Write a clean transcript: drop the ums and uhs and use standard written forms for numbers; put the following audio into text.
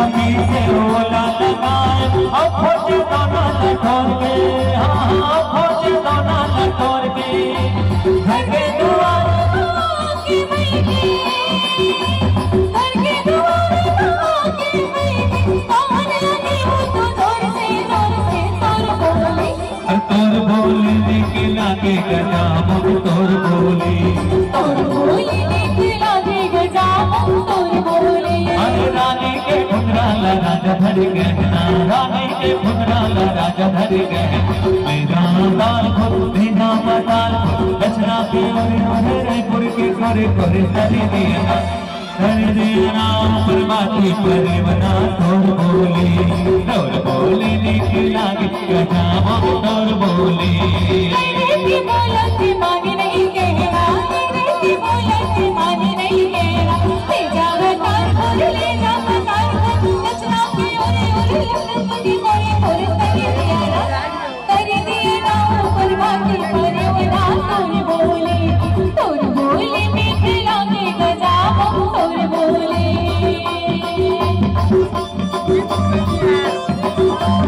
अभी से ओला लगाए अब खोजे दोना लटोर के हाँ खोजे दोना लटोर के घर के दुआर के मैंने घर के दुआर के मैंने कौन लगी हो तो जोर से तोर बोले के लागे गजाम तोर बोले लागे गजाम तोर बोले अरे रानी के घुंघराला राजा धर गहना रानी के घुंघराला राजा धर गहना मेरा दाल खुद बिना मदाल दशरा के ओरे रायपुर के करे करे धर दिया परमाती परे बना तोर बोले निकला गजाम तोर बोले बोला मांगे नहीं कहना बोला मांगे